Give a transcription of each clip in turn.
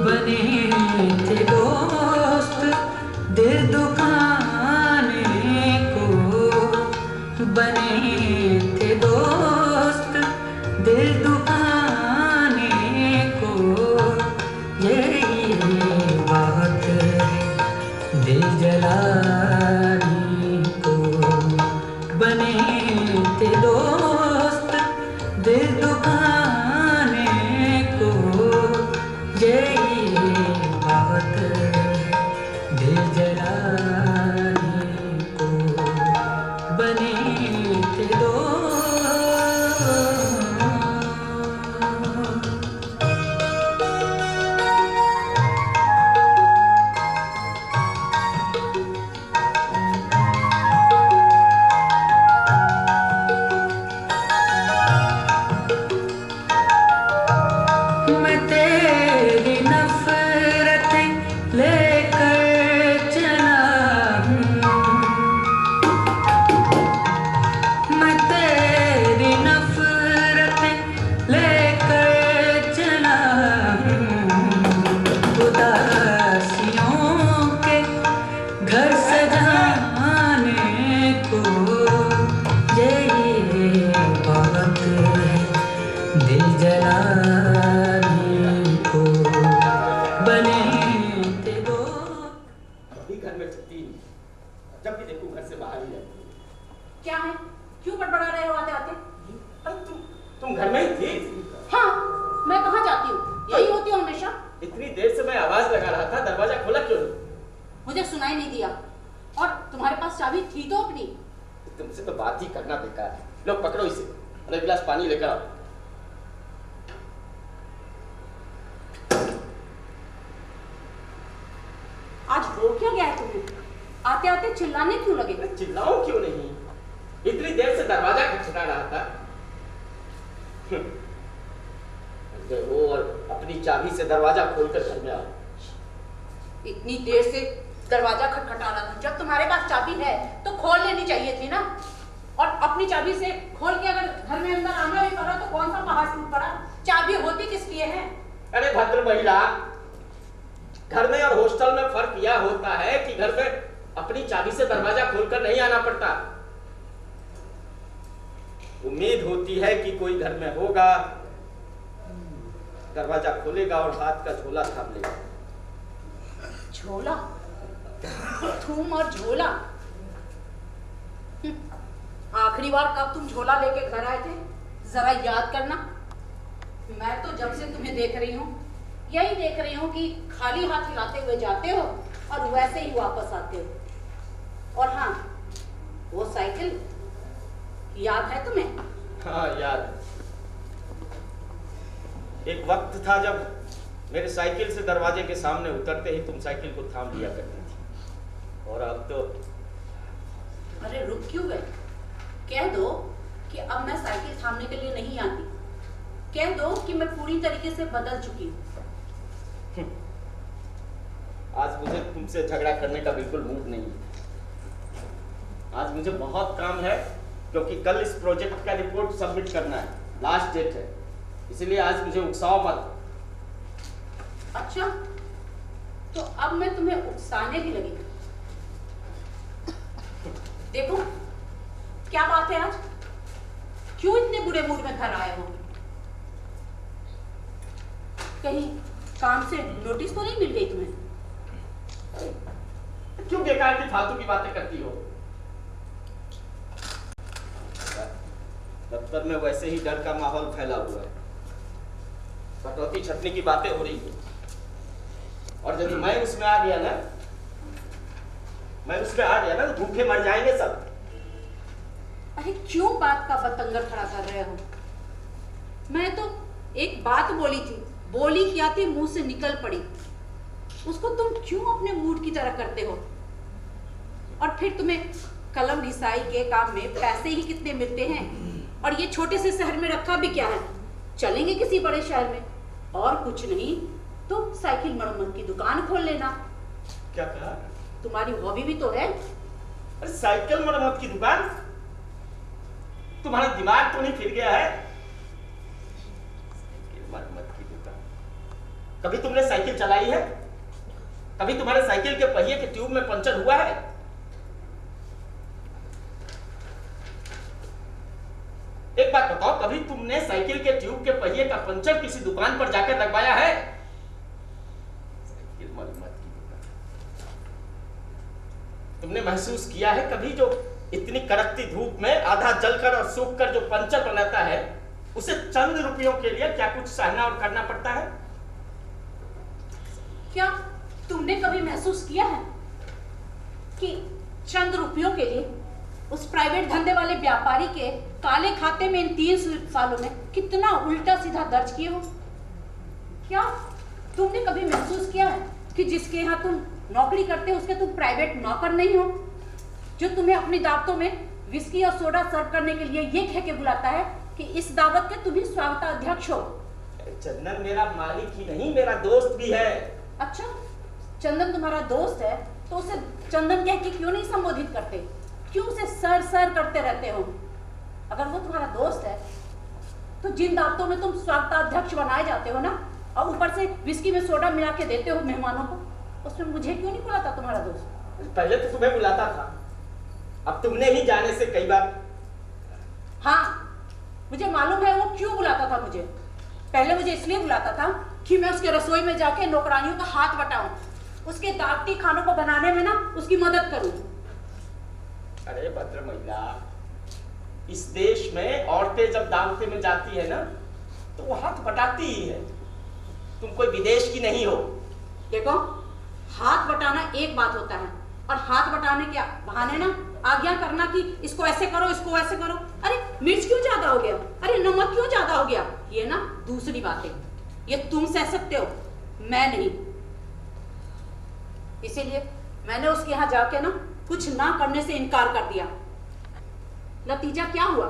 बने थे दोस्त दिल दुखाने को, बने थे दोस्त दिल दुखाने को, यही बात है दिल जलाने को, बने थे दोस्त दिल दुखाने को, यही बात दिल जलाने को, बने थे दोस्त। मैं तेरी नफरत लेकर चला हूँ, मैं तेरी नफरत लेकर चला हूँ, उदासियों के घर सजाने को, यही बात है दिल जलाने को, बने थे दो। अभी घर में छुट्टी नहीं, जब भी देखूं घर से बाहर ही रहती है। क्या है? क्यों बड़बड़ा रहे हो आते आते? अरे तुम घर में ही थी? हाँ, मैं कहाँ जाती हूँ? यही होती हूँ हमेशा। इतनी देर से मैं आवाज लगा रहा था, दरवाजा खोला क्यों नहीं? मुझे सुनाई नहीं दिया। और तुम्हारे पास चाबी थी तो अपनी। तुमसे तो बात ही करना बेकार है। लो पकड़ो इसे और एक गिलास पानी लेकर आओ। आज हो क्या गया है तुम्हें? आते आते चिल्लाने क्यों लगे? मैं चिल्लाऊं क्यों नहीं? इतनी देर से दरवाजा खटखटा रहा था। वो और अपनी चाबी से दरवाजा खोलकर घर में आओ। इतनी देर से दरवाजा खटखटा रहा था, जब तुम्हारे पास चाबी है तो खोल लेनी चाहिए थी ना। और अपनी चाबी से खोल के अगर घर में अंदर आना भी पड़ा तो कौन सा पहाड़ टूट पड़ा? चाबी होती किस लिए है? अरे भद्र महिला, घर में और हॉस्टल में फर्क यह होता है कि घर में अपनी चाबी से दरवाजा खोलकर नहीं आना पड़ता। उम्मीद होती है कि कोई घर में होगा, दरवाजा खोलेगा और हाथ का झोला थाम लेगा। झोला? तुम और झोला? आखिरी बार कब तुम झोला लेके घर आए थे? जरा याद करना। मैं तो जब से तुम्हें देख रही हूँ यही देख रही हूँ कि खाली हाथ हिलाते हुए जाते हो और वैसे ही वापस आते हो। और हाँ, वो साइकिल याद है तुम्हें? हाँ याद। एक वक्त था जब मेरे साइकिल से दरवाजे के सामने उतरते ही तुम साइकिल को थाम लिया करती थी, और अब तो। अरे रुक क्यों गए? कह दो कि अब मैं साइकिल थामने के लिए नहीं आती। कह दो कि मैं पूरी तरीके से बदल चुकी हूँ। आज मुझे तुमसे झगड़ा करने का बिल्कुल मूड नहीं है। आज मुझे बहुत काम है, क्योंकि कल इस प्रोजेक्ट का रिपोर्ट सबमिट करना है, लास्ट डेट है। इसलिए आज मुझे उकसाओ मत। अच्छा, तो अब मैं तुम्हें उकसाने भी लगी। देखो क्या बात है आज? क्यों इतने बुरे मूड में घर आए हो? कहीं काम से नोटिस तो नहीं मिल गई तुम्हें? क्यों बेकार की फालतू की बातें करती हो? दफ्तर में वैसे ही डर का माहौल फैला हुआ है, कटौती छटने की बातें हो रही है। और जब मैं उसमें आ गया ना तो भूखे मर जाएंगे सब। अरे क्यों बात का बतंगर खड़ा कर रहे हो? मैं तो एक बात बोली थी, बोली क्या थी मुंह से निकल पड़ी। उसको तुम क्यों अपने मूड की तरह करते हो? और फिर तुम्हें कलम घिसाई के काम में पैसे ही कितने मिलते हैं? और ये छोटे से शहर में रखा भी क्या है? चलेंगे किसी बड़े शहर में, और कुछ नहीं तो साइकिल मरम्मत की दुकान खोल लेना। क्या कहा? तुम्हारी हॉबी भी तो है। अरे साइकिल मरम्मत की दुकान? तुम्हारा दिमाग तो नहीं फिर गया है? साइकिल मरम्मत की दुकान? कभी तुमने साइकिल चलाई है? कभी तुम्हारे साइकिल के पहिए के ट्यूब में पंचर हुआ है? एक बात बताओ, कभी तुमने साइकिल के ट्यूब के पहिए का पंचर किसी दुकान पर जाकर लगवाया है? साइकिल मरम्मत की दुकान। तुमने महसूस किया है कभी जो इतनी कड़कती धूप में आधा जलकर और सूखकर जो पंचर बनाता है, उसे चंद रुपयों के लिए क्या कुछ सहना और करना पड़ता है? क्या तुमने कभी महसूस किया है कि चंद रुपयों के लिए उस प्राइवेट धंधे वाले व्यापारी के काले खाते में इन 3 सालों में कितना उल्टा सीधा दर्ज किए हो? क्या तुमने कभी महसूस किया है कि जिसके यहाँ तुम नौकरी करते हो उसके तुम प्राइवेट नौकर नहीं हो, जो तुम्हें अपनी दावतों में विस्की और सोडा सर्व करने के लिए ये कह के बुलाता है कि इस दावत के तुम ही स्वागताध्यक्ष हो? चंदन मेरा मालिक ही नहीं, मेरा दोस्त भी है। अच्छा, चंदन तुम्हारा दोस्त है तो उसे चंदन कह के क्यों नहीं संबोधित करते? क्यों उसे सर सर करते रहते हो? अगर वो तुम्हारा दोस्त है तो जिन दावतों में तुम स्वागताध्यक्ष बनाए जाते हो ना, और ऊपर से विस्की में सोडा मिला के देते हो मेहमानों को, उसमें मुझे क्यों नहीं बुलाता तुम्हारा दोस्त? पहले तो तुम्हें बुलाता था, अब तुमने ही जाने से कई बार। हाँ, मुझे मालूम है वो क्यों बुलाता था मुझे। पहले मुझे इसलिए बुलाता था कि मैं उसके रसोई में जाके नौकरानियों का हाथ बटाऊं, उसके दावती खानों को बनाने में ना उसकी मदद करूं। अरे भद्र महिला, इस देश में औरतें जब दावते में जाती है ना तो वो हाथ बटाती ही है। तुम कोई विदेश की नहीं हो। देखो, हाथ बटाना एक बात होता है और हाथ बटाने के बहाने ना आज्ञा करना कि इसको ऐसे करो, इसको ऐसे करो, अरे मिर्च क्यों ज्यादा हो गया, अरे नमक क्यों ज्यादा हो गया, ये ना दूसरी बात है। ये तुम सह सकते हो, मैं नहीं। इसीलिए मैंने उसके यहाँ जाके ना कुछ ना करने से इनकार कर दिया। नतीजा क्या हुआ?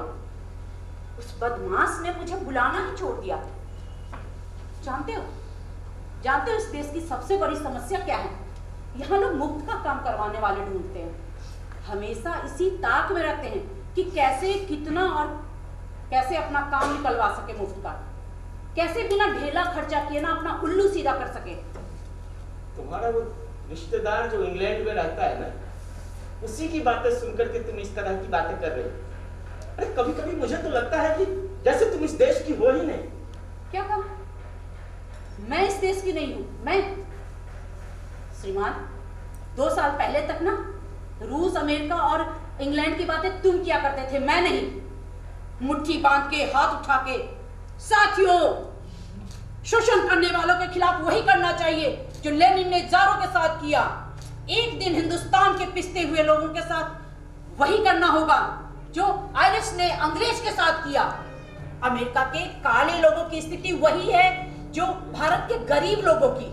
उस बदमाश ने मुझे बुलाना ही छोड़ दिया। जानते हो इस देश की सबसे बड़ी समस्या क्या है? यहाँ लोग मुफ्त का काम करवाने वाले ढूंढते हैं, हमेशा इसी ताक में रहते हैं कि कैसे, कितना और कैसे अपना काम निकलवा सके मुफ्त का, कैसे बिना ढेला खर्चा किए ना अपना उल्लू सीधा कर सके। तुम्हारा वो रिश्तेदार जो इंग्लैंड में रहता है ना, उसी की बातें सुनकर के तुम इस तरह की बातें कर रहे हो। अरे कभी कभी मुझे तो लगता है कि जैसे तुम इस देश की हो ही नहीं। क्या कहा? मैं इस देश की नहीं हूं। मैं श्रीमान 2 साल पहले तक ना रूस, अमेरिका और इंग्लैंड की बातें तुम किया करते थे, मैं नहीं। मुट्ठी बांध के, हाथ उठा के, साथियों, शोषण करने वालों के खिलाफ वही करना चाहिए जो लेनिन ने जारों के साथ किया। एक दिन हिंदुस्तान के पिसते हुए लोगों के साथ वही करना होगा जो आयरिश ने अंग्रेज के साथ किया। अमेरिका के काले लोगों की स्थिति वही है जो भारत के गरीब लोगों की।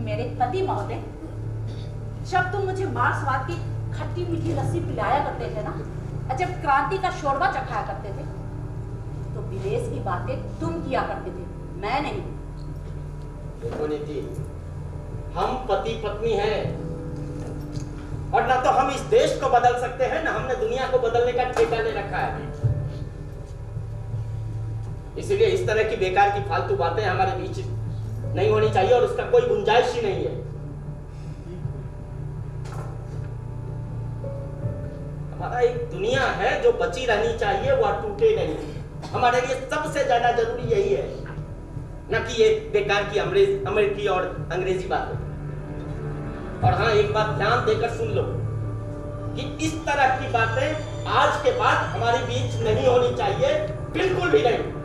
मेरे पति महोदय, जब तुम मुझे मार्क्सवाद की खट्टी मीठी लस्सी पिलाया करते थे ना, और जब क्रांति का शोरबा चखाया करते थे, तो विदेश की बातें तुम किया करते थे, मैं नहीं। देखो नीति, हम पति पत्नी हैं और ना तो हम इस देश को बदल सकते हैं, ना हमने दुनिया को बदलने का ठेका ले रखा है। इसलिए इस तरह की बेकार की फालतू बातें हमारे बीच नहीं होनी चाहिए और उसका कोई गुंजाइश ही नहीं है। हमारा एक दुनिया है जो बची रहनी चाहिए, वह टूटे नहीं। हमारे लिए सबसे ज्यादा जरूरी यही है, ना कि ये बेकार की अमेरिकी और अंग्रेजी बातें। और हाँ, एक बात ध्यान देकर सुन लो कि इस तरह की बातें आज के बाद हमारे बीच नहीं होनी चाहिए, बिल्कुल भी नहीं।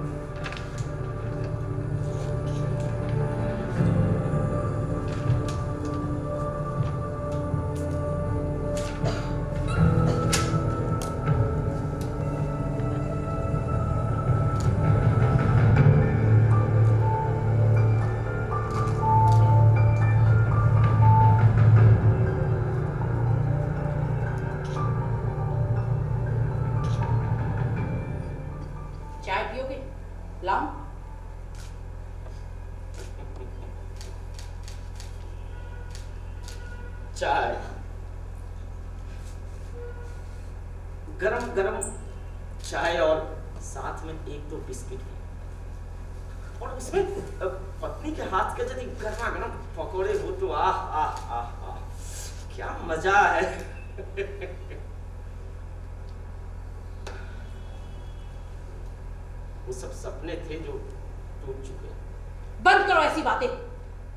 चाय, गरम गरम चाय और साथ में एक दो बिस्किट। और उसमें पत्नी के हाथ के यदि गर्मा गर्म पकौड़े हो तो आह आह आह आह, क्या मजा है। वो सब सपने थे जो टूट चुके। बंद करो ऐसी बातें।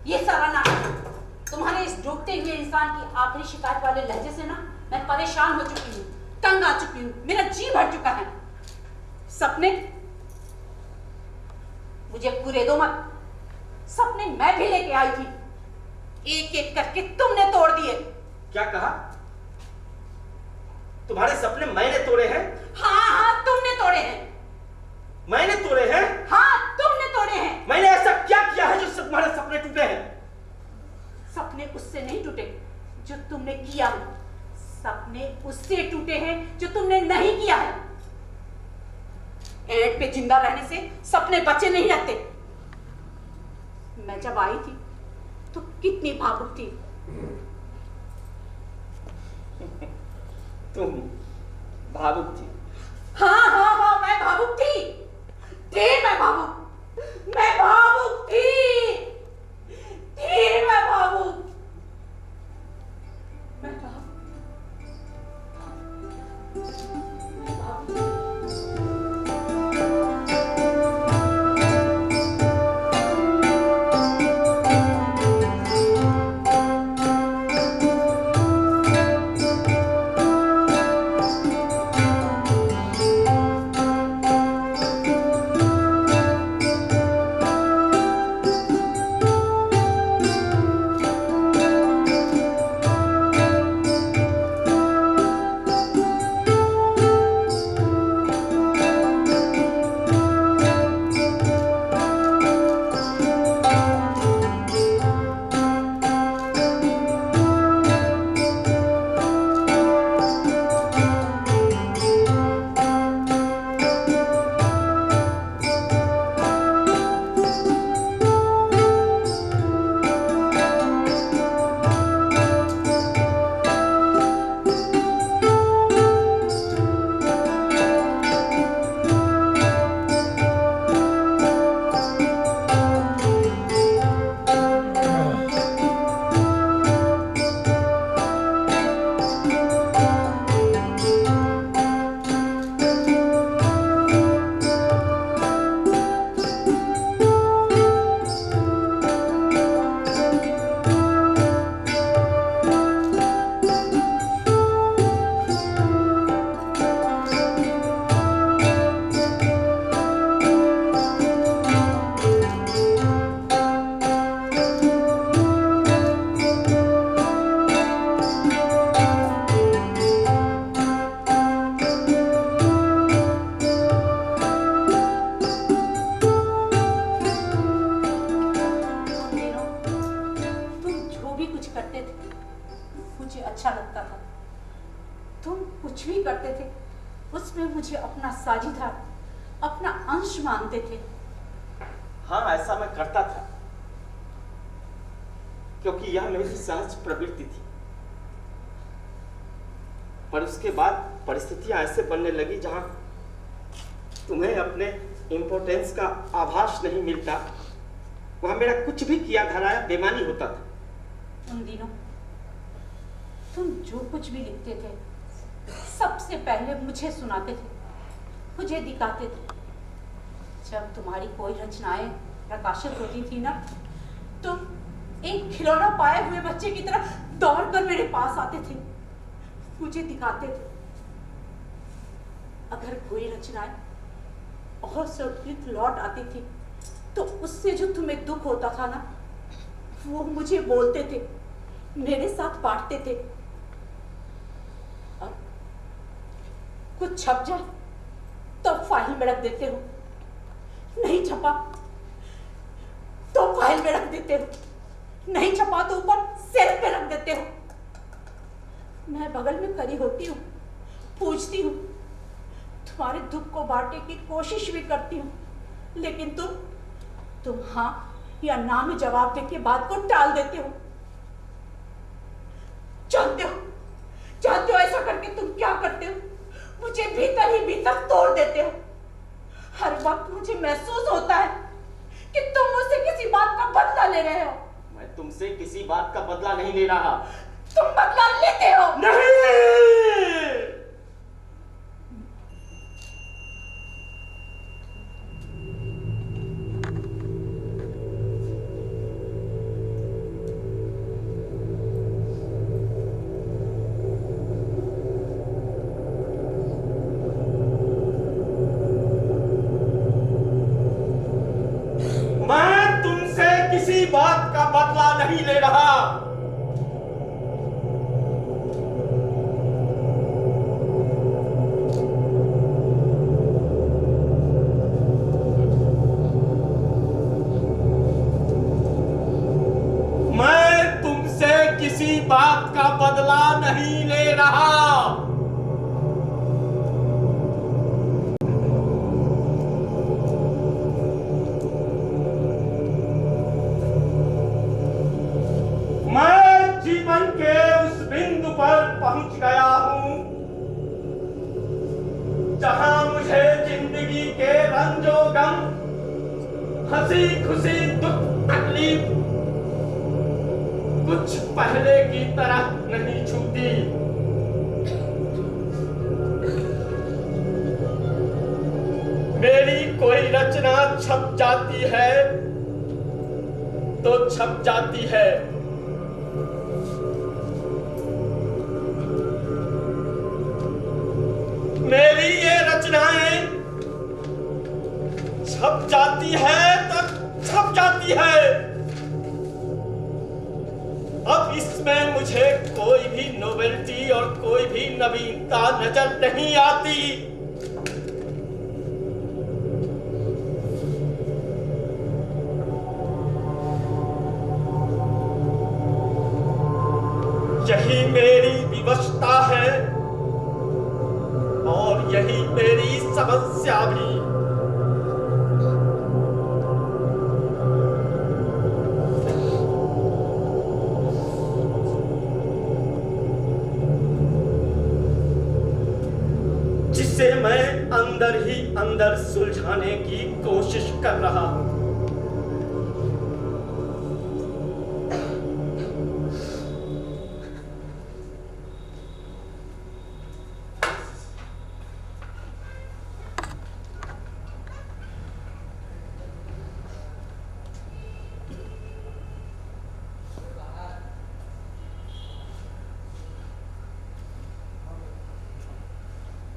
ये सारा नाटक तुम्हारे इस डूबते हुए इंसान की आखिरी शिकायत वाले लहजे से ना मैं परेशान हो चुकी हूँ, तंग आ चुकी हूँ, मेरा जी भर चुका है। सपने मुझे पूरे दो मत। सपने मैं भी लेके आई थी, एक एक करके तुमने तोड़ दिए। क्या कहा? तुम्हारे सपने मैंने तोड़े हैं? हाँ हाँ तुमने तोड़े हैं। मैंने तोड़े हैं? हाँ तुमने तोड़े हैं। मैंने ऐसा क्या किया है जो तुम्हारे सपने टूटे हैं? सपने उससे नहीं टूटे जो तुमने किया है, सपने उससे टूटे हैं जो तुमने नहीं किया है। ऐंठ पे जिंदा रहने से सपने बचे नहीं रहते। मैं जब आई थी तो कितनी भावुक थी। तुम भावुक थी? हाँ हाँ हाँ मैं भावुक थी, मैं भावुक, मैं भावुक थी, मैं भावुक, मैं भावुक। मानते थे। हाँ ऐसा मैं करता था क्योंकि यह मेरी सहज प्रवृत्ति थी, पर उसके बाद परिस्थितियां ऐसे बनने लगी जहां तुम्हें अपने इम्पोर्टेंस का आभास नहीं मिलता, वहां मेरा कुछ भी किया धराया बेमानी होता था। उन दिनों तुम जो कुछ भी लिखते थे सबसे पहले मुझे सुनाते थे, मुझे दिखाते थे। जब तुम्हारी कोई रचनाएं प्रकाशित होती थी ना, तुम एक खिलौना पाए हुए बच्चे की तरह दौड़कर मेरे पास आते थे, मुझे दिखाते थे। अगर कोई रचनाएं और संस्कृत लौट आती थी तो उससे जो तुम्हें दुख होता था ना, वो मुझे बोलते थे, मेरे साथ बांटते थे। और कुछ छप जाए तो फाइल में रख देते हो, नहीं छपा तो फाइल में रख देते हो, नहीं छपा तो ऊपर सेल्फ पे रख देते हो। मैं बगल में खड़ी होती हूँ, पूछती हूँ, तुम्हारे दुख को बांटने की कोशिश भी करती हूँ, लेकिन तुम हाँ या ना में जवाब देके बात को टाल देते हो। जानते हो ऐसा करके तुम क्या करते हो? मुझे भीतर ही भीतर तोड़ देते हो। हर वक्त मुझे महसूस होता है कि तुम मुझसे किसी बात का बदला ले रहे हो। मैं तुमसे किसी बात का बदला नहीं ले रहा। तुम बदला लेते हो। नहीं। मैं तुमसे किसी बात का बदला नहीं ले रहा। मैं तुमसे किसी बात का बदला नहीं ले रहा। मैं जीवन के उस बिंदु पर पहुंच गया हूं जहां मुझे जिंदगी के रंजो गम, हंसी खुशी, दुख तकलीफ कुछ पहले की तरह नहीं छूती। मेरी कोई रचना छप जाती है तो छप जाती है। मेरी ये रचनाएं छप जाती है तो छप जाती है। अब इसमें मुझे कोई भी नोवेल्टी और कोई भी नवीनता नजर नहीं आती। यही मेरी विवशता है और यही मेरी समस्या भी। जिसे मैं अंदर ही अंदर सुलझाने की कोशिश कर रहा हूं।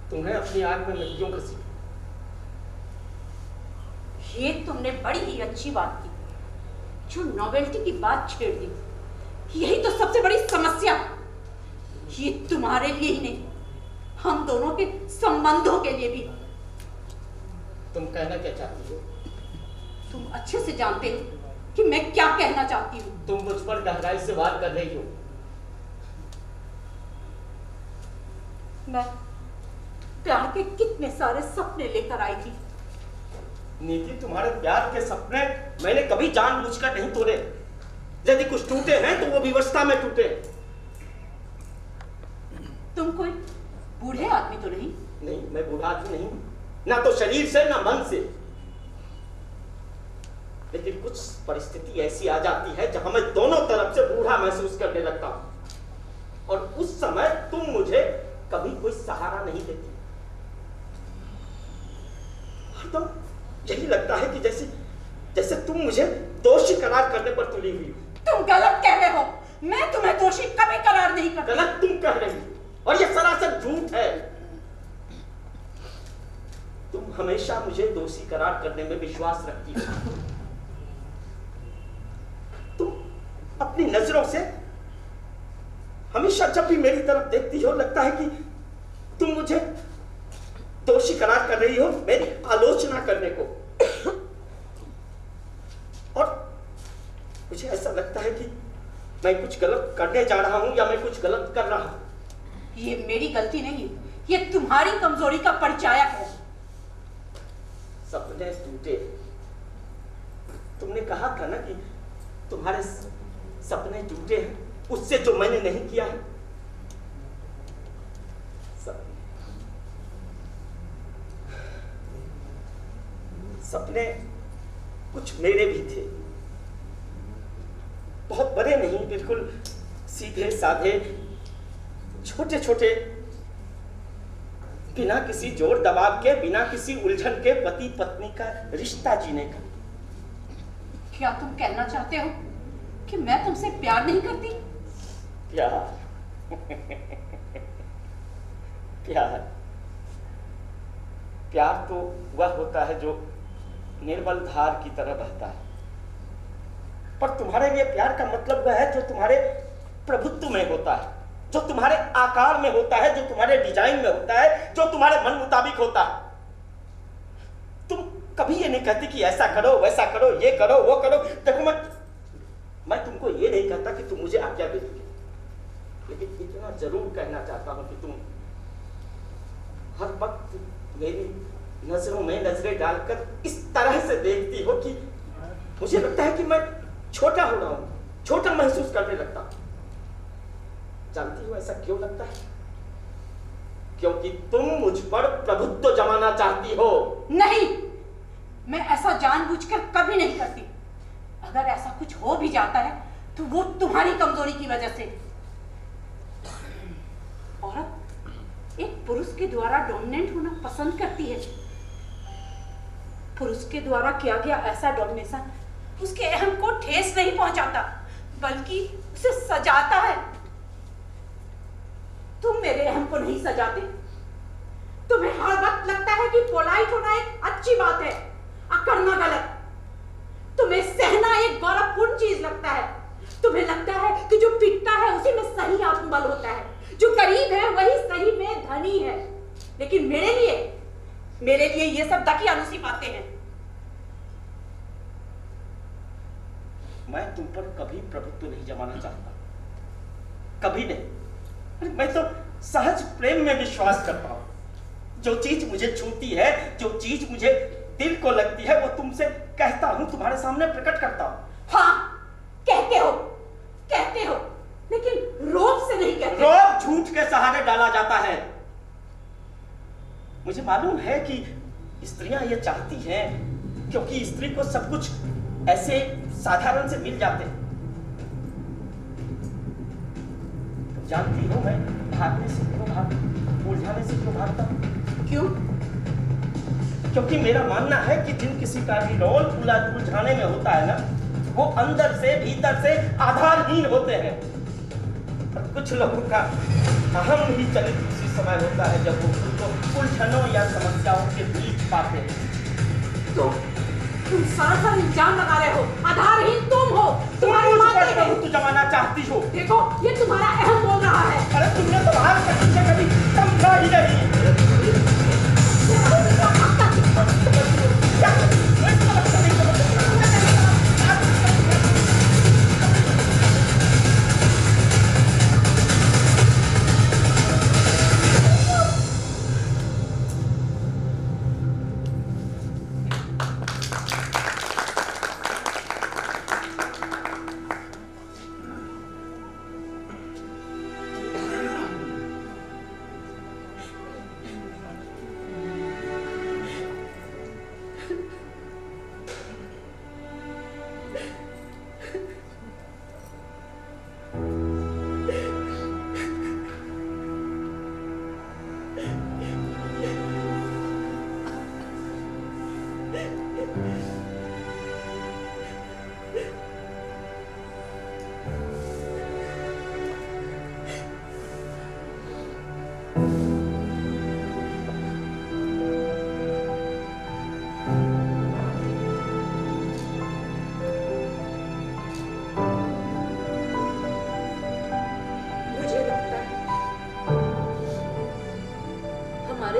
तुम्हें अपनी आग में मैं क्यों घसीटूं? ये तुमने बड़ी ही अच्छी बात की, जो नोवेल्टी की बात छेड़ दी। यही तो सबसे बड़ी समस्या। ये तुम्हारे लिए ही नहीं, हम दोनों के संबंधों के लिए भी। तुम कहना क्या चाहती हो? तुम अच्छे से जानते हो कि मैं क्या कहना चाहती हूँ। तुम मुझ पर गहराई से वार कर रही हो। मैं प्यार के कितने सारे सपने लेकर आई थी। नीति, तुम्हारे प्यार के सपने मैंने कभी जानबूझकर नहीं तोड़े। यदि कुछ टूटे हैं तो वो विवशता में टूटे। तुम कोई बूढ़े आदमी तो नहीं? नहीं, मैं बूढ़ा आदमी नहीं, ना तो शरीर से ना मन से। लेकिन कुछ परिस्थिति ऐसी आ जाती है जहां मैं दोनों तरफ से बूढ़ा महसूस करने लगता हूं, और उस समय तुम मुझे कभी कोई सहारा नहीं देती। हरदम यही लगता है कि जैसे जैसे तुम मुझे दोषी करार करने पर तुली हुई हो। तुम गलत कह रहे हो। मैं तुम्हें दोषी कभी करार नहीं करती। गलत तुम कह रही हो, और ये सरासर झूठ है। तुम हमेशा मुझे दोषी करार करने में विश्वास रखती हो। तुम अपनी नजरों से हमेशा जब भी मेरी तरफ देखती हो, लगता है कि तुम मुझे दोषी करार कर रही हो मेरी आलोचना करने को। और मुझे ऐसा लगता है कि मैं कुछ गलत करने जा रहा हूं या मैं कुछ गलत कर रहा हूं। ये मेरी गलती नहीं, ये तुम्हारी कमजोरी का परिचायक है। सपने टूटे। तुमने कहा था ना कि तुम्हारे सपने टूटे हैं, उससे जो मैंने नहीं किया है। सपने कुछ मेरे भी थे, बहुत बड़े नहीं, बिल्कुल सीधे साधे, छोटे छोटे, बिना किसी जोर दबाव के, बिना किसी उलझन के पति पत्नी का रिश्ता जीने का। क्या तुम कहना चाहते हो कि मैं तुमसे प्यार नहीं करती? प्यार प्यार प्यार तो वह होता है जो निर्मल धार की तरह बहता है, पर तुम्हारे लिए प्यार का मतलब वह है जो तुम्हारे प्रभुत्व में होता है, जो तुम्हारे आकार में होता है, जो तुम्हारे डिजाइन में होता है, जो तुम्हारे मन मुताबिक होता है। तुम कभी ये नहीं कहती कि ऐसा करो, वैसा करो, ये करो, वो करो। देखो, मैं तुमको ये नहीं कहता कि तुम मुझे आज्ञा दे दोगे, लेकिन इतना जरूर कहना चाहता हूं कि तुम हर वक्त मेरी नजरों में नजरें डालकर इस तरह से देखती हो कि मुझे लगता है कि मैं छोटा हो रहा हूं, छोटा महसूस करने लगता हूं। जानती हो ऐसा क्यों लगता है? क्योंकि तुम मुझ पर प्रभुत्व जमाना चाहती हो। नहीं, मैं ऐसा जानबूझकर कभी नहीं करती। अगर ऐसा कुछ हो भी जाता है तो वो तुम्हारी कमजोरी की वजह से। औरत एक पुरुष के द्वारा डोमिनेंट होना पसंद करती है। पुरुष के द्वारा किया गया ऐसा डोमिनेशन उसके अहम को ठेस नहीं पहुंचाता, बल्कि उसे सजाता है। तुम मेरे अहम को नहीं सजाते। तुम्हें हर वक्त लगता है कि पोलाइट होना एक अच्छी बात है, अकड़ना गलत। तुम्हें सहना एक गौरवपूर्ण चीज लगता है। तुम्हें लगता है कि जो पिटता है उसी में सही आत्मबल होता है, जो करीब है वही सही में धनी है। लेकिन मेरे लिए ये सब दकियानुसी बातें हैं। मैं तुम पर कभी प्रभुत्व नहीं जमाना चाहता, कभी नहीं। मैं तो सहज प्रेम में विश्वास करता हूं। जो चीज मुझे छूती है, जो चीज मुझे दिल को लगती है, वो तुमसे कहता हूं, तुम्हारे सामने प्रकट करता हूं। हाँ, कहते हो, लेकिन रोब से नहीं कहते। रोब झूठ के सहारे डाला जाता है। मुझे मालूम है कि स्त्रियां ये चाहती हैं, क्योंकि स्त्री को सब कुछ ऐसे साधारण से मिल जाते हैं। तो जानती हो मैं भागने से क्यों भागता, उलझाने से क्यों भागता? क्यों? क्योंकि मेरा मानना है कि जिन किसी का भी रोल उलझाने में होता है ना, वो अंदर से भीतर से आधारहीन होते हैं। और कुछ लोगों का अहम ही चलित उसी समय होता है जब वो खुद को उलझनों या समस्याओं के बीच पाते हैं। तो तुम सरासर इल्जाम लगा रहे हो, आधारहीन तुम हो। तुम्हारी बातें हैं। प्रभुत्व जमाना चाहती हो। देखो, ये तुम्हारा अहम बोल रहा है। अरे तुमने तो आज तक मुझे कभी समझा ही नहीं।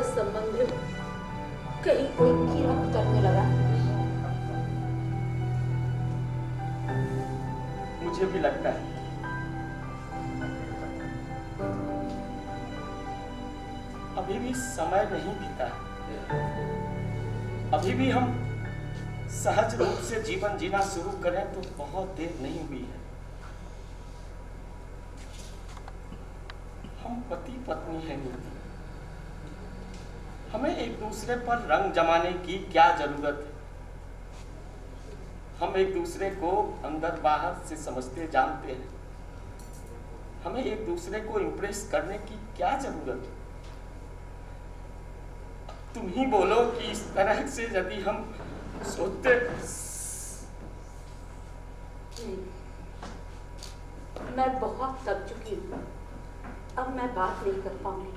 संबंध में कहीं कोई कीड़ा उतरने लगा। मुझे भी लगता है। अभी भी समय नहीं बीता है। अभी भी हम सहज रूप से जीवन जीना शुरू करें तो बहुत देर नहीं हुई है। हम पति पत्नी हैं नीति। हमें एक दूसरे पर रंग जमाने की क्या जरूरत है? हम एक दूसरे को अंदर बाहर से समझते जानते हैं। हमें एक दूसरे को इम्प्रेस करने की क्या जरूरत है? तुम ही बोलो कि इस तरह से यदि हम सोचते। मैं बहुत थक चुकी हूँ, अब मैं बात नहीं कर पाऊंगी।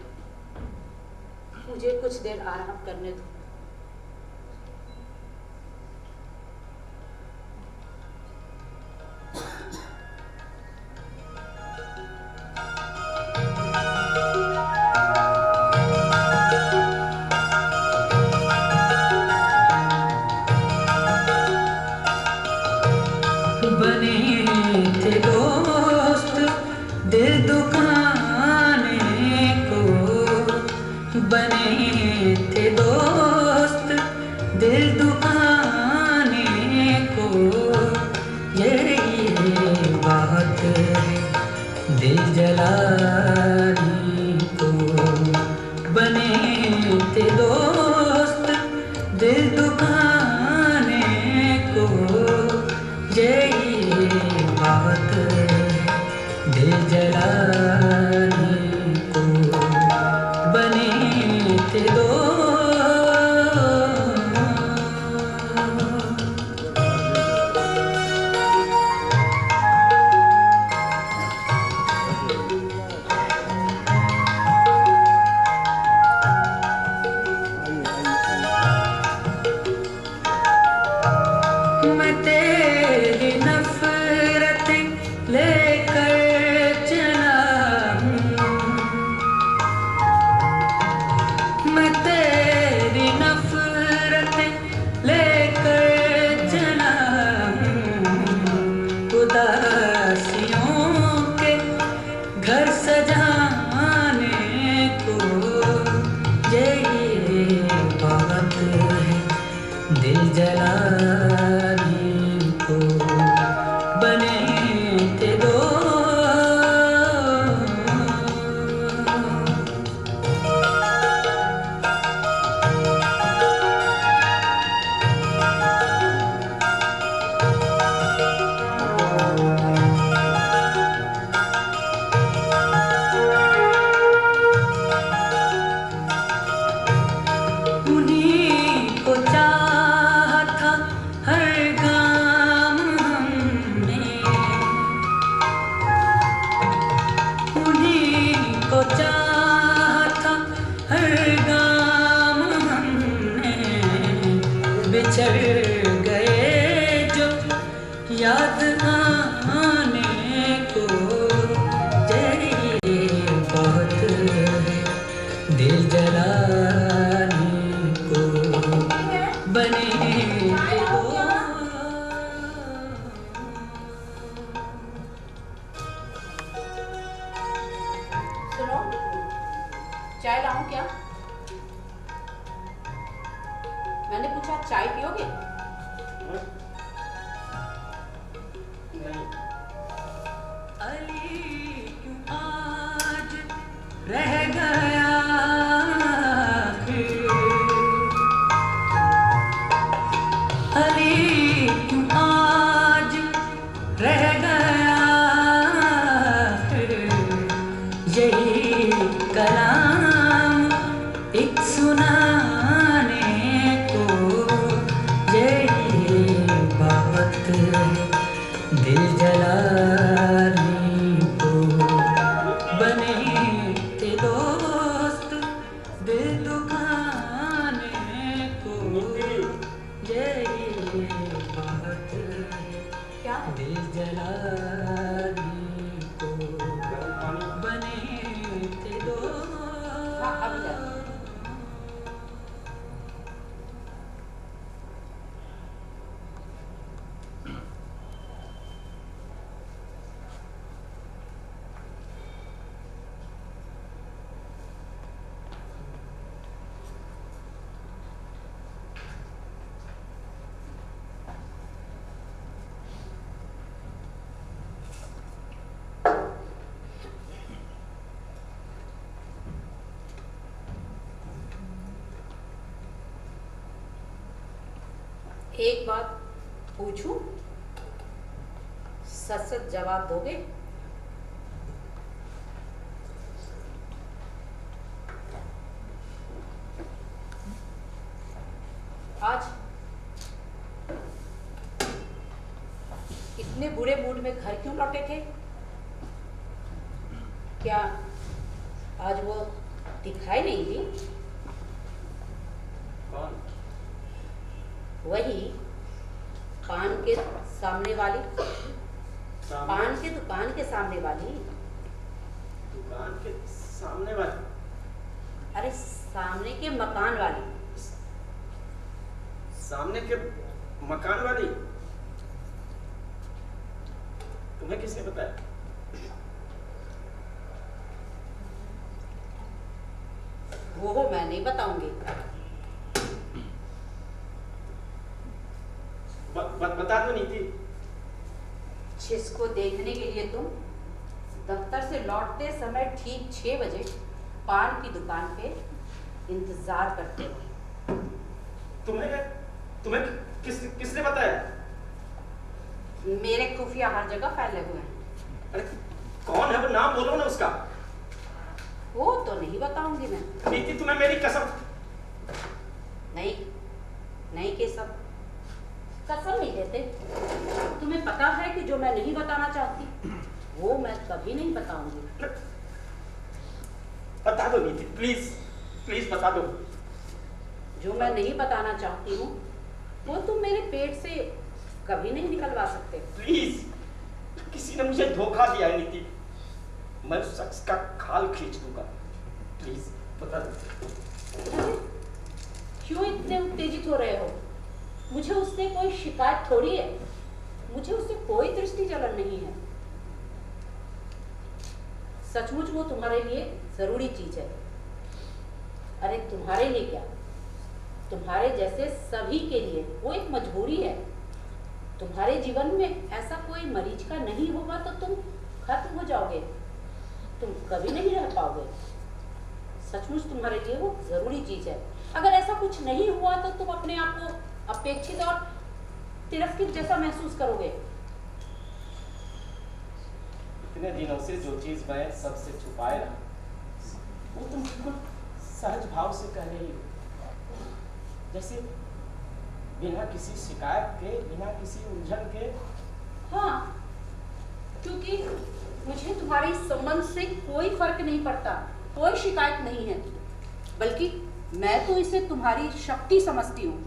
मुझे कुछ देर आराम करने दो। बने थे दोस्त दिल दुखाने को, बने थे दोस्त दिल दुखाने को, यही बात है दिल जलाने को। बने थे दोस्त दिल दुखाने को, यही बात दिल जलाने को। बने थे दोस्त। मैं तेरी नफरतें लेकर चला हूँ, मैं तेरी नफरतें लेकर चला हूँ। उदासियों के घर सजाने को, यही बात है दिल जलाने को। बने थे दोस्त। उन्हीं को चाहा था हर गाम हमने, उन्हीं को चाहा था हर गाम हमने। बिछड़ गए जो याद आने को, यही बात है दिल जलाने को। बने थे दोस्त। सुनो, चाय लाऊं क्या? मैंने पूछा चाय पियोगे? नहीं, अली क्यों आज रह गया फिर? अली क्यों आज रह गया फिर? यही कलाम एक सुनाने को, यही बात है दिल जलाने को। बने थे दोस्त दिल दुखाने को, यही बात है क्या? दिल जलाने को। बने थे दोस्त। हाँ, अभी ला। एक बात पूछूं? सच सच जवाब दोगे? आज इतने बुरे मूड में घर क्यों लौटे थे? क्या आज वो दिखाई नहीं दी? कौन? वही पान के सामने वाली, सामने? पान के दुकान के सामने वाली। दुकान के सामने वाली? अरे सामने के मकान वाली। सामने के मकान वाली? तुम्हें किसने बताया? वो मैं नहीं बताऊंगी। बता दो नीति। जिसको देखने के लिए तुम दफ्तर से लौटते समय ठीक 6 बजे पान की दुकान पे इंतजार करते हो। तुम्हें किसने बताया? मेरे खुफिया हर जगह फैले हुए हैं। अरे कौन है वो? नाम बोलो ना उसका। वो तो नहीं बताऊंगी मैं। नीति तुम्हें मेरी कसम। नहीं नहीं केशव, कसम नहीं देते। तुम्हें पता है कि जो मैं नहीं बताना चाहती वो मैं कभी नहीं बताऊंगी। बता दो नीति, प्लीज प्लीज बता दो। जो मैं नहीं बताना चाहती हूँ वो तुम मेरे पेट से कभी नहीं निकलवा सकते। प्लीज, किसी ने मुझे धोखा दिया है नीति। मैं उस शख्स का खाल खींच दूंगा। प्लीज बता दो। अरे, क्यों इतने उत्तेजित हो रहे हो? मुझे उससे कोई शिकायत थोड़ी है। मुझे उससे कोई दृष्टि जलन नहीं है। सचमुच वो तुम्हारे लिए जरूरी चीज है। अरे तुम्हारे लिए क्या, तुम्हारे जैसे सभी के लिए वो एक मजबूरी है। तुम्हारे जीवन में ऐसा कोई मरीज का नहीं होगा तो तुम खत्म हो जाओगे, तुम कभी नहीं रह पाओगे। सचमुच तुम्हारे लिए वो जरूरी चीज है। अगर ऐसा कुछ नहीं हुआ तो तुम अपने आप को अपेक्षित और तिरस्कृत जैसा महसूस करोगे। इतने दिनों से जो चीज मैं सबसे छुपाए रहा, वो तुम बिल्कुल सहज भाव से कह रही हो, जैसे बिना किसी शिकायत के, बिना किसी उलझन के। हाँ, क्योंकि मुझे तुम्हारे इस संबंध से कोई फर्क नहीं पड़ता, कोई शिकायत नहीं है। बल्कि मैं तो इसे तुम्हारी शक्ति समझती हूँ,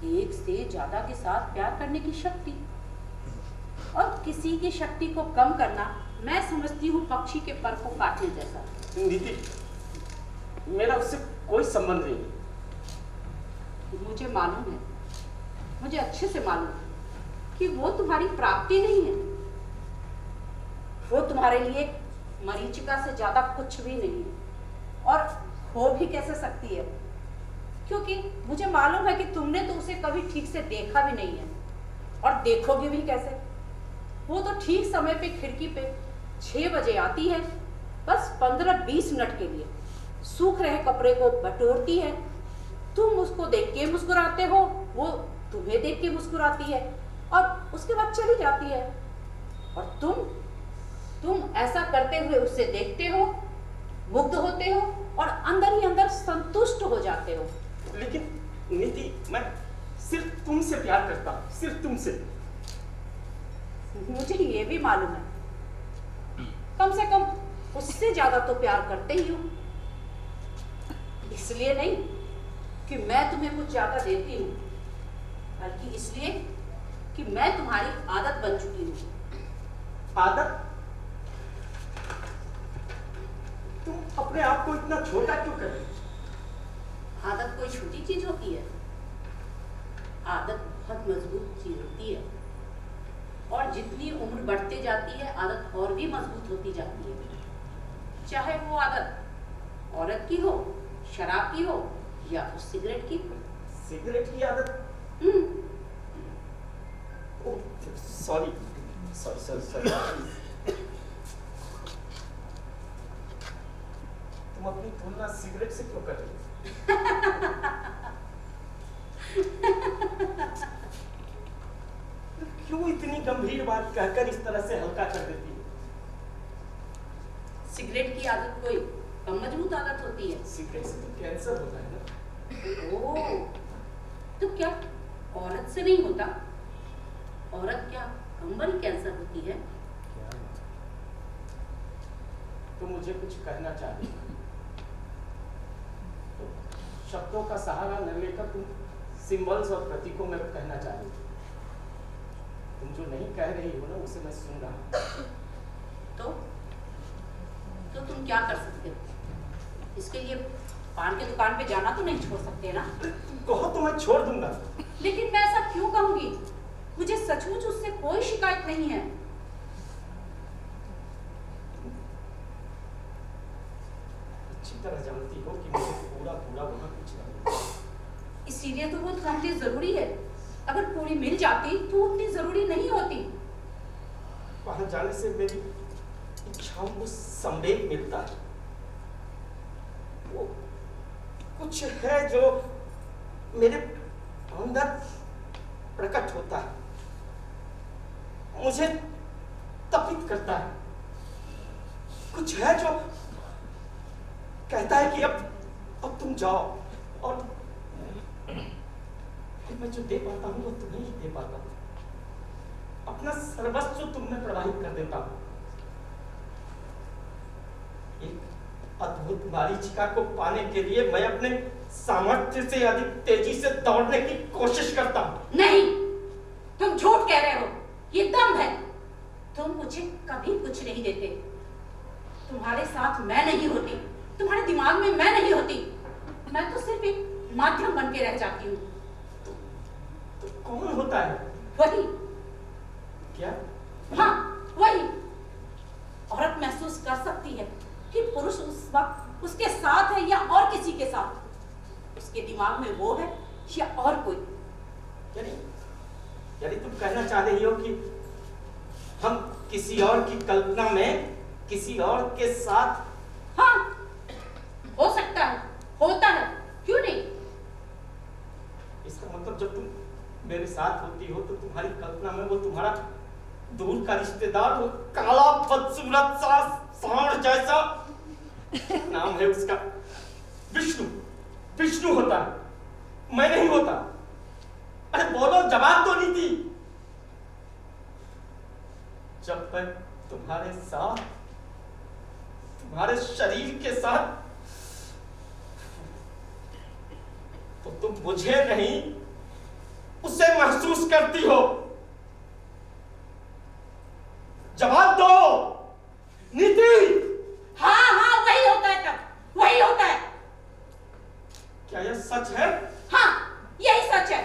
एक से ज्यादा के साथ प्यार करने की शक्ति। और किसी की शक्ति को कम करना मैं समझती हूँ पक्षी के पर को काटने जैसा। नीति, मेरा उससे कोई संबंध नहीं। मुझे मालूम है, मुझे अच्छे से मालूम है कि वो तुम्हारी प्राप्ति नहीं है। वो तुम्हारे लिए मरीचिका से ज्यादा कुछ भी नहीं है, और हो भी कैसे सकती है, क्योंकि मुझे मालूम है कि तुमने तो उसे कभी ठीक से देखा भी नहीं है, और देखोगे भी कैसे। वो तो ठीक समय पे खिड़की पे 6 बजे आती है, बस 15-20 मिनट के लिए सूख रहे कपड़े को बटोरती है। तुम उसको देख के मुस्कुराते हो, वो तुम्हें देख के मुस्कुराती है, और उसके बाद चली जाती है। और तुम ऐसा करते हुए उसे देखते हो, मुग्ध होते हो, और अंदर ही अंदर संतुष्ट हो जाते हो। लेकिन नीति, मैं सिर्फ तुमसे प्यार करता हूँ, सिर्फ तुमसे। मुझे ये भी मालूम है, कम से कम उससे ज्यादा तो प्यार करते ही हो। इसलिए नहीं कि मैं तुम्हें कुछ ज्यादा देती हूँ, बल्कि इसलिए कि मैं तुम्हारी आदत बन चुकी हूँ। आदत? तुम अपने आप को इतना छोटा क्यों कर रही हो? आदत कोई छोटी चीज होती है? आदत बहुत मजबूत चीज होती है, और जितनी उम्र बढ़ते जाती है आदत और भी मजबूत होती जाती है। चाहे वो आदत औरत की हो, शराब की हो, या फिर सिगरेट की। सिगरेट की आदत? Sorry sorry sorry sorry. तुम अपनी तुलना सिगरेट से क्यों कर रही हो? क्यों इतनी गंभीर बात कहकर इस तरह से हल्का कर देती हो? सिगरेट की आदत कोई कम मजबूत आदत होती है? सिगरेट से तो कैंसर होता है ना। ओह, तो क्या औरत से नहीं होता? औरत क्या कम बड़ी कैंसर होती है? तो मुझे कुछ कहना चाहिए, तो शब्दों का सहारा न लेकर तुम सिंबल्स और प्रतीकों में कहना चाहिए। तुम जो नहीं कह रही हो ना, उसे मैं सुन रहा हूं। तो तुम क्या कर सकते हो? इसके लिए पान की दुकान पे जाना तो नहीं छोड़ सकते ना? कहो तो मैं छोड़ दूंगा। लेकिन मैं ऐसा क्यों कहूंगी? मुझे सचमुच उससे कोई शिकायत नहीं है। अच्छी तरह जानती हो कि मुझे पूरा पूरा वहां कुछ नहीं। इसीलिए तो वो समझनी जरूरी है। अगर पूरी मिल जाती तो उतनी जरूरी नहीं होती। वहां जाने से मेरी इच्छाओं को संवेग मिलता है। वो कुछ है जो मेरे अंदर प्रकट होता है, मुझे तपित करता है। कुछ है जो कहता है कि अब तुम जाओ, और मैं जो दे पाता हूं वो तुम्हें ही दे पाता हूं। अपना सर्वस्व तुमने प्रवाहित कर देता हूं। एक अद्भुत मारीचिका को पाने के लिए मैं अपने सामर्थ्य से अधिक तेजी से दौड़ने की कोशिश करता हूं। नहीं, तुम झूठ कह रहे हो। ये दम है। तुम मुझे कभी कुछ नहीं देते। तुम्हारे साथ मैं नहीं होती, तुम्हारे दिमाग में मैं नहीं होती। मैं तो सिर्फ एक माध्यम बन के रह जाती हूँ। तो कौन होता है? वही। क्या? हाँ, वही। औरत महसूस कर सकती है कि पुरुष उस वक्त उसके साथ है या और किसी के साथ। उसके दिमाग में वो है या और कोई। यानी तुम कहना चाह रही हो कि हम किसी और की कल्पना में किसी और के साथ? हाँ, हो सकता है, होता है, क्यों नहीं? इसका मतलब जब तुम मेरे साथ होती हो तो तुम्हारी कल्पना में वो तुम्हारा दूर का रिश्तेदार, वो काला बदसूरत सा सांड जैसा, नाम है उसका विष्णु होता है, मैं नहीं होता। अरे बोलो, जवाब तो नहीं दी। जब मैं तुम्हारे साथ, तुम्हारे शरीर के साथ, तो तुम मुझे नहीं उसे महसूस करती हो। जवाब दो नीति। हाँ हाँ, वही होता है, तब वही होता है। क्या यह सच है? हाँ, यही सच है।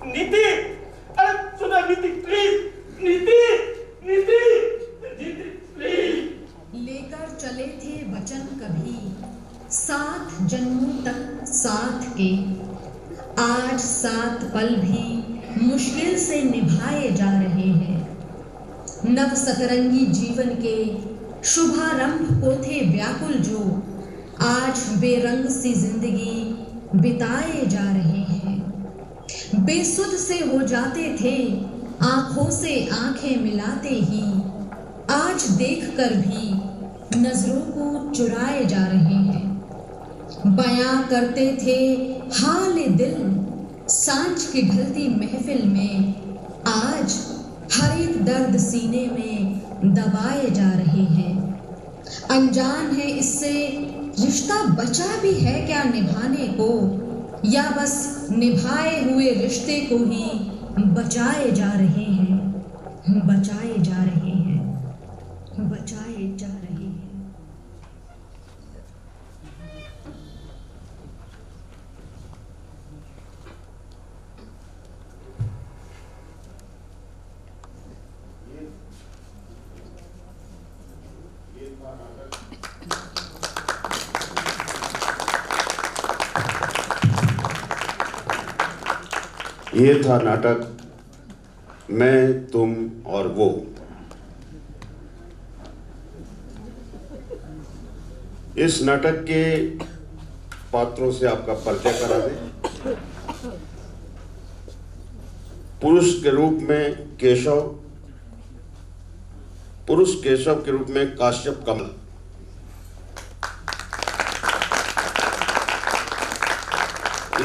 नीति, अरे सुनो नीति, प्लीज। नीति प्लीज। लेकर चले थे वचन कभी 7 जन्मों तक साथ के, आज 7 पल भी मुश्किल से निभाए जा रहे हैं। नव सतरंगी जीवन के शुभारंभ को थे व्याकुल जो, आज बेरंग सी जिंदगी बिताए जा रहे हैं। बेसुध से हो जाते थे आंखों से आंखें मिलाते ही, आज देखकर भी नजरों को चुराए जा रहे हैं। बयां करते थे हाल दिल सांझ की ढलती महफिल में, आज हर एक दर्द सीने में दबाए जा रहे हैं। अनजान है इससे रिश्ता बचा भी है क्या निभाने को, या बस निभाए हुए रिश्ते को ही बचाए जा रहे हैं। बचाए जा रहे हैं। ये था नाटक मैं, तुम और वो। इस नाटक के पात्रों से आपका परिचय करा दें। पुरुष के रूप में केशव, पुरुष केशव के रूप में काश्यप कमल,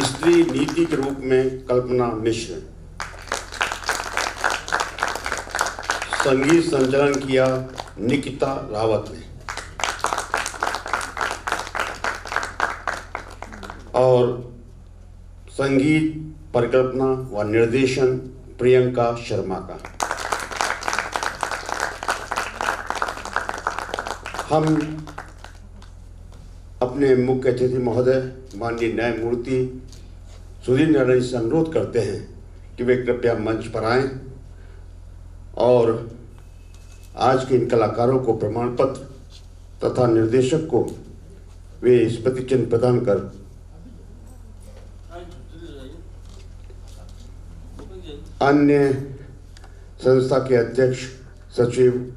स्त्री नीति के रूप में कल्पना मिश्र, संगीत संचालन किया निकिता रावत ने और संगीत परिकल्पना व निर्देशन प्रियंका शर्मा का। हम अपने मुख्य अतिथि महोदय माननीय न्यायमूर्ति सुधीर नारायण से अनुरोध करते हैं कि वे कृपया मंच पर आएं और आज के इन कलाकारों को प्रमाण पत्र तथा निर्देशक को वे स्मृति चिन्ह प्रदान कर अन्य संस्था के अध्यक्ष, सचिव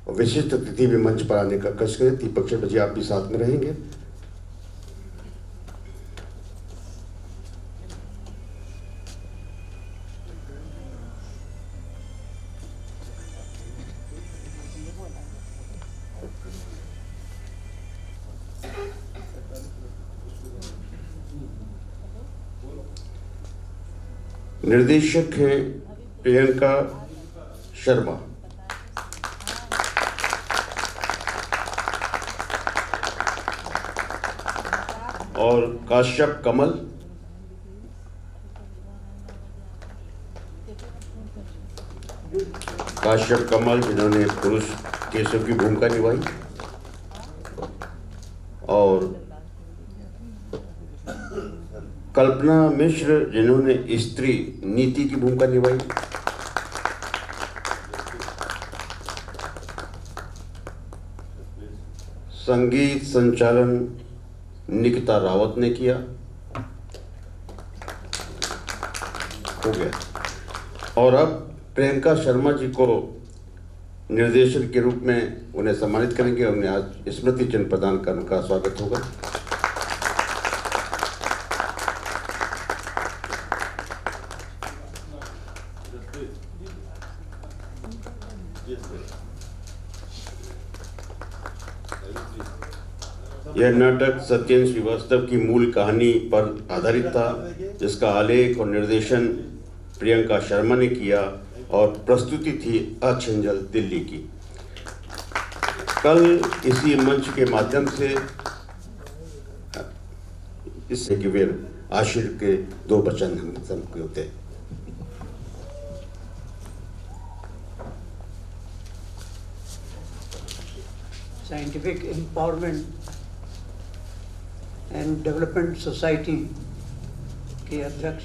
और विशिष्ट अतिथि भी मंच पर आने का कष्ट करें। दीपक शर्मा जी, आप भी साथ में रहेंगे। निर्देशक हैं प्रियंका शर्मा, और काश्यप कमल, जिन्होंने पुरुष केशव की भूमिका निभाई, और कल्पना मिश्र जिन्होंने स्त्री नीति की भूमिका निभाई, संगीत संचालन निकिता रावत ने किया। हो गया। और अब प्रियंका शर्मा जी को निर्देशक के रूप में उन्हें सम्मानित करेंगे। उन्हें आज स्मृति चिन्ह प्रदान करने का स्वागत होगा। यह नाटक सत्येंद्र श्रीवास्तव की मूल कहानी पर आधारित था, जिसका आलेख और निर्देशन प्रियंका शर्मा ने किया और प्रस्तुति थी अछंजल दिल्ली की। कल इसी मंच के माध्यम से इससे कि वे आशीर्वाद के दो वचन हम सबके होते हैं। Scientific empowerment and development society के अध्यक्ष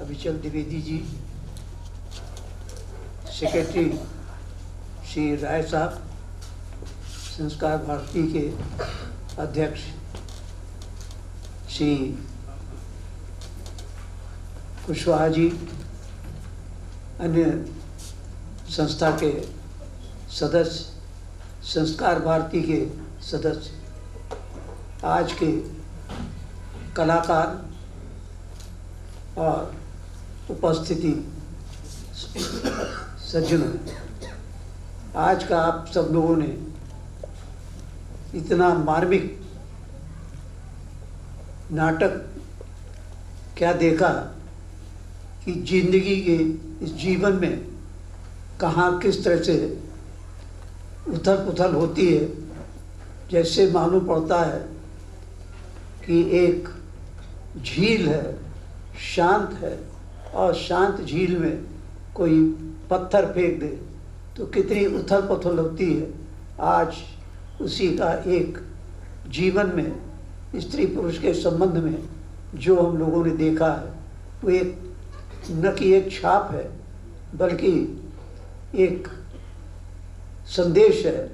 अभिचल द्विवेदी जी, सेक्रेटरी श्री राय साहब, संस्कार भारती के अध्यक्ष श्री कुशवाहा जी, अन्य संस्था के सदस्य, संस्कार भारती के सदस्य, आज के कलाकार और उपस्थिति सज्जनों, आज का आप सब लोगों ने इतना मार्मिक नाटक क्या देखा कि जिंदगी के इस जीवन में कहाँ किस तरह से उथल पुथल होती है। जैसे मालूम पड़ता है कि एक झील है, शांत है, और शांत झील में कोई पत्थर फेंक दे तो कितनी उथल पुथल होती है। आज उसी का एक जीवन में स्त्री पुरुष के संबंध में जो हम लोगों ने देखा है वो एक न कि एक छाप है बल्कि एक संदेश है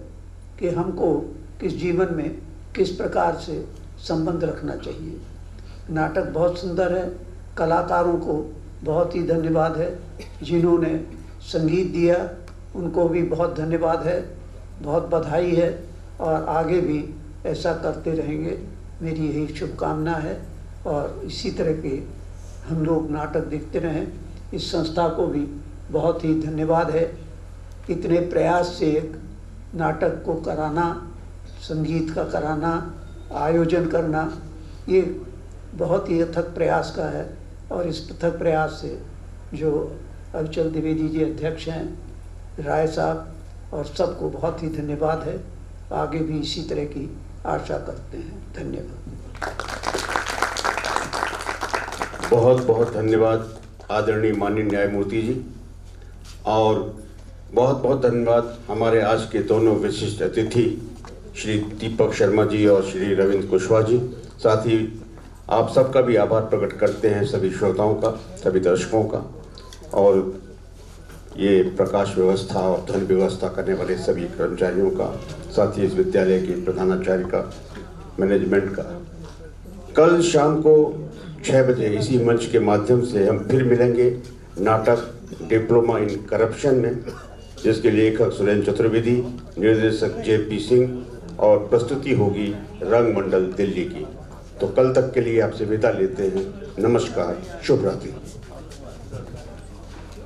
कि हमको किस जीवन में किस प्रकार से संबंध रखना चाहिए। नाटक बहुत सुंदर है, कलाकारों को बहुत ही धन्यवाद है, जिन्होंने संगीत दिया उनको भी बहुत धन्यवाद है, बहुत बधाई है और आगे भी ऐसा करते रहेंगे, मेरी यही शुभकामना है। और इसी तरह के हम लोग नाटक देखते रहें। इस संस्था को भी बहुत ही धन्यवाद है, इतने प्रयास से एक नाटक को कराना, संगीत का कराना, आयोजन करना, ये बहुत ही अथक प्रयास का है। और इस अथक प्रयास से जो अविचल द्विवेदी जी अध्यक्ष हैं, राय साहब और सबको बहुत ही धन्यवाद है। आगे भी इसी तरह की आशा करते हैं। धन्यवाद। बहुत बहुत धन्यवाद आदरणीय माननीय न्यायमूर्ति जी, और बहुत बहुत धन्यवाद हमारे आज के दोनों विशिष्ट अतिथि श्री दीपक शर्मा जी और श्री रविंद्र कुशवाहा जी। साथ ही आप सबका भी आभार प्रकट करते हैं, सभी श्रोताओं का, सभी दर्शकों का, और ये प्रकाश व्यवस्था और धन व्यवस्था करने वाले सभी कर्मचारियों का, साथ ही इस विद्यालय के प्रधानाचार्य का, मैनेजमेंट का। कल शाम को 6 बजे इसी मंच के माध्यम से हम फिर मिलेंगे नाटक डिप्लोमा इन करप्शन में, जिसके लेखक सुरेंद्र चतुर्वेदी, निर्देशक JP सिंह और प्रस्तुति होगी रंग मंडल दिल्ली की। तो कल तक के लिए आपसे विदा लेते हैं। नमस्कार, शुभ रात्रि।